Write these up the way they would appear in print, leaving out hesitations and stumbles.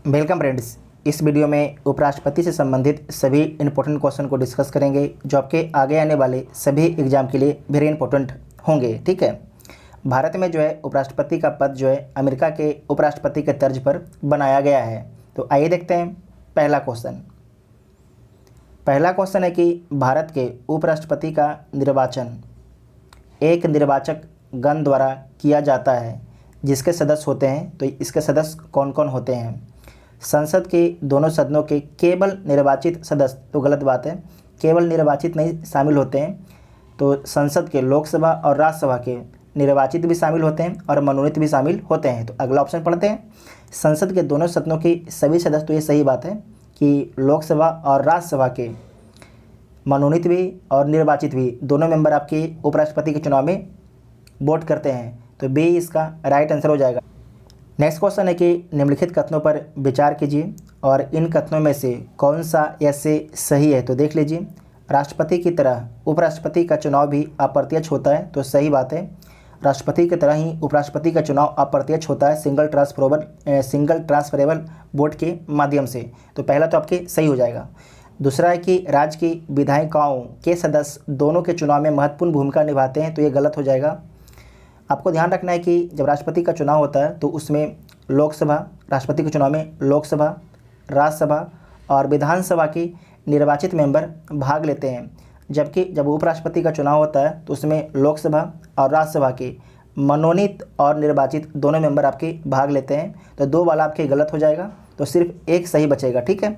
Welcome friends. इस video में उपराष्ट्रपति से संबंधित सभी इंपॉर्टेंट क्वेश्चन को डिस्कस करेंगे जो आपके आगे आने वाले सभी एग्जाम के लिए वेरी इंपॉर्टेंट होंगे। ठीक है, भारत में जो है उपराष्ट्रपति का पद जो है अमेरिका के उपराष्ट्रपति के तर्ज पर बनाया गया है। तो आइए देखते हैं पहला क्वेश्चन है कि भारत के उपराष्ट्रपति का निर्वाचन एक निर्वाचक गण द्वारा किया जाता है जिसके सदस्य होते हैं। तो इसके सदस्य कौन कौन होते हैं? संसद के दोनों सदनों के केवल निर्वाचित सदस्य, तो गलत बात है, केवल निर्वाचित नहीं शामिल होते हैं। तो संसद के लोकसभा और राज्यसभा के निर्वाचित भी शामिल होते हैं और मनोनीत भी शामिल होते हैं। तो अगला ऑप्शन पढ़ते हैं, संसद के दोनों सदनों के सभी सदस्य। तो ये सही बात है कि लोकसभा और राज्यसभा के मनोनीत भी और निर्वाचित भी दोनों मेंबर आपके उपराष्ट्रपति के चुनाव में वोट करते हैं। तो बी इसका राइट आंसर हो जाएगा। नेक्स्ट क्वेश्चन है कि निम्नलिखित कथनों पर विचार कीजिए और इन कथनों में से कौन सा ऐसे सही है। तो देख लीजिए, राष्ट्रपति की तरह उपराष्ट्रपति का चुनाव भी अप्रत्यक्ष होता है। तो सही बात है, राष्ट्रपति की तरह ही उपराष्ट्रपति का चुनाव अप्रत्यक्ष होता है सिंगल ट्रांसफरेबल वोट के माध्यम से। तो पहला तो आपके सही हो जाएगा। दूसरा है कि राज्य की विधायिकाओं के सदस्य दोनों के चुनाव में महत्वपूर्ण भूमिका निभाते हैं। तो ये गलत हो जाएगा। आपको ध्यान रखना है कि जब राष्ट्रपति का चुनाव होता है तो उसमें लोकसभा, राष्ट्रपति के चुनाव में लोकसभा, राज्यसभा और विधानसभा के निर्वाचित मेंबर भाग लेते हैं, जबकि जब उपराष्ट्रपति का चुनाव होता है तो उसमें लोकसभा और राज्यसभा के मनोनीत और निर्वाचित दोनों मेंबर आपके भाग लेते हैं। तो दो वाला आपके गलत हो जाएगा, तो सिर्फ एक सही बचेगा। ठीक है,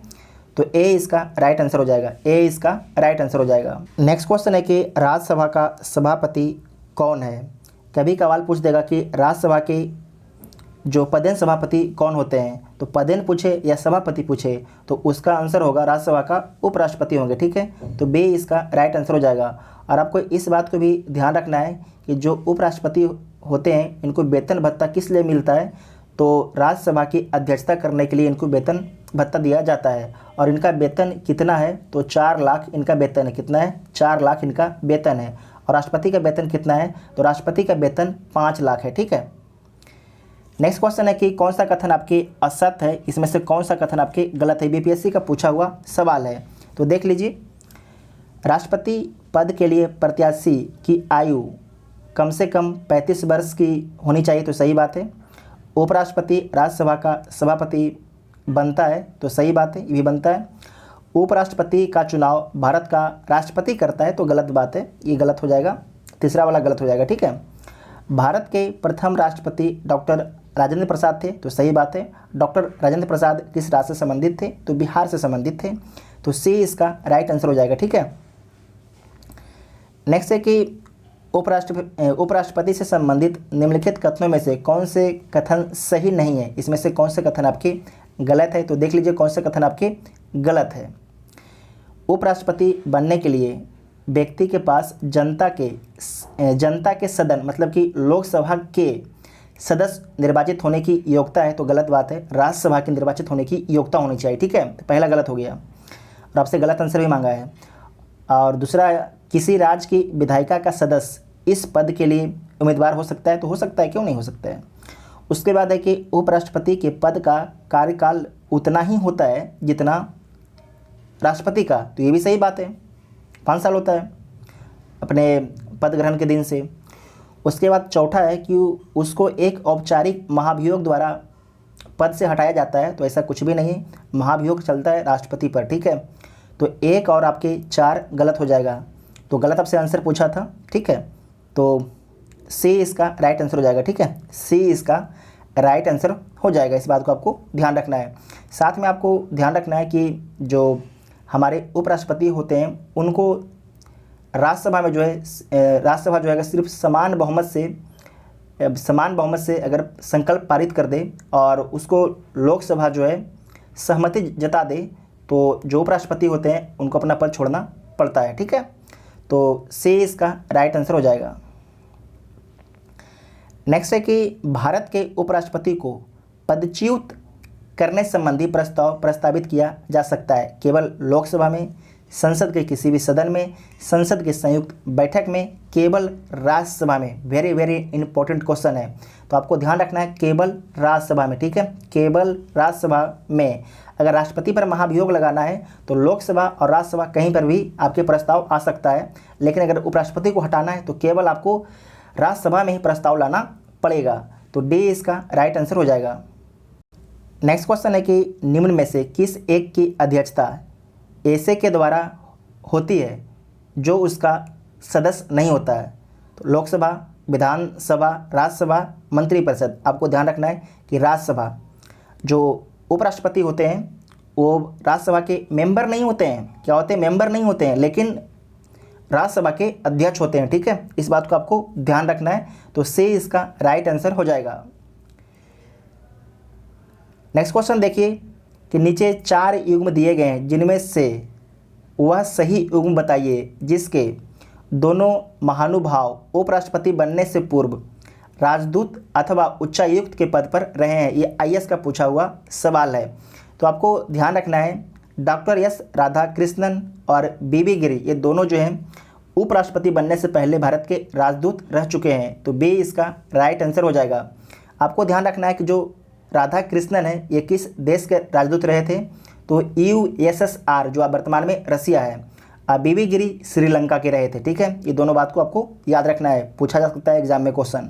तो ए इसका राइट आंसर हो जाएगा। ए इसका राइट आंसर हो जाएगा। नेक्स्ट क्वेश्चन है कि राज्यसभा का सभापति कौन है? कभी सवाल पूछ देगा कि राज्यसभा के जो पदेन सभापति कौन होते हैं। तो पदेन पूछे या सभापति पूछे तो उसका आंसर होगा राज्यसभा का उपराष्ट्रपति होंगे। ठीक है, तो बी इसका राइट आंसर हो जाएगा। और आपको इस बात को भी ध्यान रखना है कि जो उपराष्ट्रपति होते हैं इनको वेतन भत्ता किस लिए मिलता है। तो राज्यसभा की अध्यक्षता करने के लिए इनको वेतन भत्ता दिया जाता है। और इनका वेतन कितना है? तो 4 लाख इनका वेतन है। कितना है? 4 लाख इनका वेतन है। और राष्ट्रपति का वेतन कितना है? तो राष्ट्रपति का वेतन 5 लाख है। ठीक है, नेक्स्ट क्वेश्चन है कि कौन सा कथन आपके असत्य है, इसमें से कौन सा कथन आपके गलत है। बीपीएससी का पूछा हुआ सवाल है। तो देख लीजिए, राष्ट्रपति पद के लिए प्रत्याशी की आयु कम से कम 35 वर्ष की होनी चाहिए। तो सही बात है। उपराष्ट्रपति राज्यसभा का सभापति बनता है। तो सही बात है, ये भी बनता है। उपराष्ट्रपति का चुनाव भारत का राष्ट्रपति करता है। तो गलत बात है, ये गलत हो जाएगा। तीसरा वाला गलत हो जाएगा। ठीक है, भारत के प्रथम राष्ट्रपति डॉक्टर राजेंद्र प्रसाद थे। तो सही बात है। डॉक्टर राजेंद्र प्रसाद किस राज्य से संबंधित थे? तो बिहार से संबंधित थे। तो सी इसका राइट आंसर हो जाएगा। ठीक है, नेक्स्ट है कि उपराष्ट्रपति से संबंधित निम्नलिखित कथनों में से कौन से कथन सही नहीं है। इसमें से कौन से कथन आपके गलत है। तो देख लीजिए कौन से कथन आपके गलत है। उपराष्ट्रपति बनने के लिए व्यक्ति के पास जनता के सदन मतलब कि लोकसभा के सदस्य निर्वाचित होने की योग्यता है। तो गलत बात है, राज्यसभा के निर्वाचित होने की योग्यता होनी चाहिए। ठीक है, तो पहला गलत हो गया और आपसे गलत आंसर भी मांगा है। और दूसरा, किसी राज्य की विधायिका का सदस्य इस पद के लिए उम्मीदवार हो सकता है। तो हो सकता है, क्यों नहीं हो सकता है। उसके बाद है कि उपराष्ट्रपति के पद का कार्यकाल उतना ही होता है जितना राष्ट्रपति का। तो ये भी सही बात है, 5 साल होता है अपने पद ग्रहण के दिन से। उसके बाद चौथा है कि उसको एक औपचारिक महाभियोग द्वारा पद से हटाया जाता है। तो ऐसा कुछ भी नहीं, महाभियोग चलता है राष्ट्रपति पर। ठीक है, तो एक और आपके 4 गलत हो जाएगा। तो गलत आपसे आंसर पूछा था। ठीक है, तो सी इसका राइट आंसर हो जाएगा। ठीक है, सी इसका राइट आंसर हो जाएगा। इस बात को आपको ध्यान रखना है। साथ में आपको ध्यान रखना है कि जो हमारे उपराष्ट्रपति होते हैं उनको राज्यसभा में जो है अगर सिर्फ समान बहुमत से अगर संकल्प पारित कर दे और उसको लोकसभा जो है सहमति जता दे तो जो उपराष्ट्रपति होते हैं उनको अपना पद छोड़ना पड़ता है। ठीक है, तो सी इसका राइट आंसर हो जाएगा। नेक्स्ट है कि भारत के उपराष्ट्रपति को पदच्युत करने संबंधी प्रस्ताव प्रस्तावित किया जा सकता है केवल लोकसभा में, संसद के किसी भी सदन में, संसद की संयुक्त बैठक में, केवल राज्यसभा में। वेरी वेरी इंपॉर्टेंट क्वेश्चन है, तो आपको ध्यान रखना है केवल राज्यसभा में, ठीक है, केवल राज्यसभा में। अगर राष्ट्रपति पर महाभियोग लगाना है तो लोकसभा और राज्यसभा कहीं पर भी आपके प्रस्ताव आ सकता है, लेकिन अगर उपराष्ट्रपति को हटाना है तो केवल आपको राज्यसभा में ही प्रस्ताव लाना पड़ेगा। तो डी इसका राइट आंसर हो जाएगा। नेक्स्ट क्वेश्चन है कि निम्न में से किस एक की अध्यक्षता ऐसे के द्वारा होती है जो उसका सदस्य नहीं होता है? तो लोकसभा, विधानसभा, राज्यसभा, मंत्रिपरिषद। आपको ध्यान रखना है कि राज्यसभा, जो उपराष्ट्रपति होते हैं वो राज्यसभा के मेंबर नहीं होते हैं। क्या होते हैं? मेंबर नहीं होते हैं, लेकिन राज्यसभा के अध्यक्ष होते हैं, ठीक है, इस बात को आपको ध्यान रखना है। तो सी इसका राइट आंसर हो जाएगा। नेक्स्ट क्वेश्चन देखिए कि नीचे 4 युग्म दिए गए हैं, जिनमें से वह सही युग्म बताइए जिसके दोनों महानुभाव उपराष्ट्रपति बनने से पूर्व राजदूत अथवा उच्चायुक्त के पद पर रहे हैं। ये आईएएस का पूछा हुआ सवाल है। तो आपको ध्यान रखना है डॉक्टर एस राधाकृष्णन और बीबी गिरी, ये दोनों जो हैं उपराष्ट्रपति बनने से पहले भारत के राजदूत रह चुके हैं। तो बी इसका राइट आंसर हो जाएगा। आपको ध्यान रखना है कि जो राधाकृष्णन है ये किस देश के राजदूत रहे थे? तो यूएसएसआर, जो वर्तमान में रसिया है। बीबी गिरी श्रीलंका के रहे थे, ठीक है। ये दोनों बात को आपको याद रखना है, पूछा जा सकता है एग्जाम में क्वेश्चन।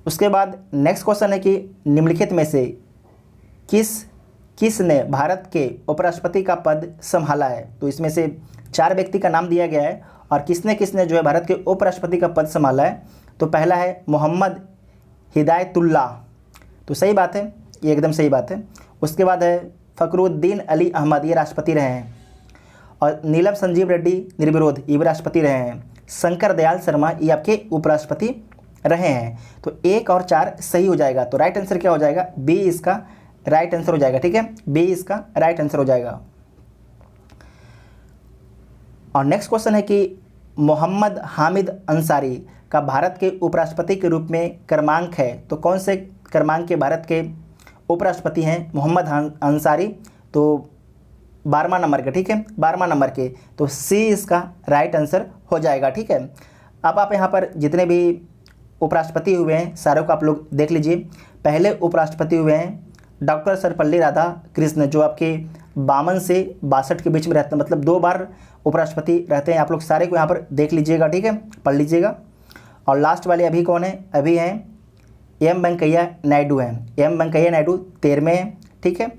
उसके बाद नेक्स्ट क्वेश्चन है कि निम्नलिखित में से किसने भारत के उपराष्ट्रपति का पद संभाला है? तो इसमें से 4 व्यक्ति का नाम दिया गया है और किसने किसने जो है भारत के उपराष्ट्रपति का पद संभाला है। तो पहला है मोहम्मद हिदायतुल्लाह, तो सही बात है, ये एकदम सही बात है। उसके बाद है फखरुद्दीन अली अहमद, ये राष्ट्रपति रहे हैं। और नीलम संजीव रेड्डी निर्विरोध, ये भी राष्ट्रपति रहे हैं। शंकर दयाल शर्मा, ये आपके उपराष्ट्रपति रहे हैं। तो 1 और 4 सही हो जाएगा। तो राइट आंसर क्या हो जाएगा? बी इसका राइट आंसर हो जाएगा, ठीक है, बी इसका राइट आंसर हो जाएगा। और नेक्स्ट क्वेश्चन है कि मोहम्मद हामिद अंसारी का भारत के उपराष्ट्रपति के रूप में क्रमांक है। तो कौन से क्रमांक के भारत के उपराष्ट्रपति हैं मोहम्मद अंसारी? तो 12वां नंबर के, ठीक है, 12वां नंबर के। तो सी इसका राइट आंसर हो जाएगा, ठीक है। अब आप यहाँ पर जितने भी उपराष्ट्रपति हुए हैं सारों को आप लोग देख लीजिए। पहले उपराष्ट्रपति हुए हैं डॉक्टर सर्वपल्ली राधाकृष्णन, जो आपके 52 से 62 के बीच में रहते हैं, मतलब 2 बार उपराष्ट्रपति रहते हैं। आप लोग सारे को यहाँ पर देख लीजिएगा, ठीक है, पढ़ लीजिएगा। और लास्ट वाले अभी कौन है? अभी हैं एम वेंकैया नायडू हैं। एम वेंकैया नायडू 13वें हैं, ठीक है।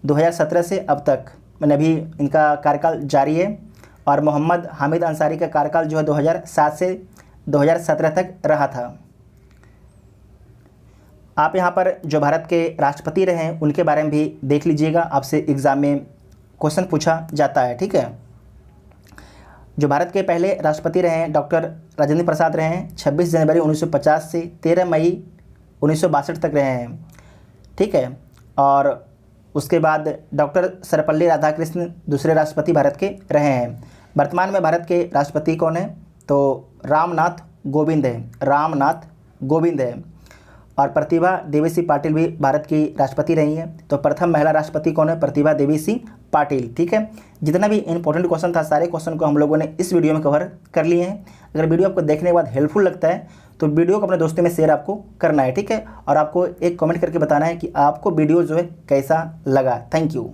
2017 से अब तक मैंने अभी इनका कार्यकाल जारी है। और मोहम्मद हामिद अंसारी का कार्यकाल जो है 2007 से 2017 तक रहा था। आप यहाँ पर जो भारत के राष्ट्रपति रहे हैं उनके बारे में भी देख लीजिएगा, आपसे एग्ज़ाम में क्वेश्चन पूछा जाता है, ठीक है। जो भारत के पहले राष्ट्रपति रहे हैं डॉक्टर राजेंद्र प्रसाद रहे हैं, 26 जनवरी 1950 से 13 मई 1962 तक रहे हैं, ठीक है। और उसके बाद डॉक्टर सर्वपल्ली राधाकृष्णन दूसरे राष्ट्रपति भारत के रहे हैं। वर्तमान में भारत के राष्ट्रपति कौन है? तो रामनाथ कोविंद है, रामनाथ कोविंद है। और प्रतिभा देवी सिंह पाटिल भी भारत की राष्ट्रपति रही हैं। तो प्रथम महिला राष्ट्रपति कौन है? प्रतिभा देवी सिंह पाटिल, ठीक है। जितना भी इंपॉर्टेंट क्वेश्चन था सारे क्वेश्चन को हम लोगों ने इस वीडियो में कवर कर लिए हैं। अगर वीडियो आपको देखने के बाद हेल्पफुल लगता है तो वीडियो को अपने दोस्तों में शेयर आपको करना है, ठीक है। और आपको एक कमेंट करके बताना है कि आपको वीडियो जो है कैसा लगा। Thank you.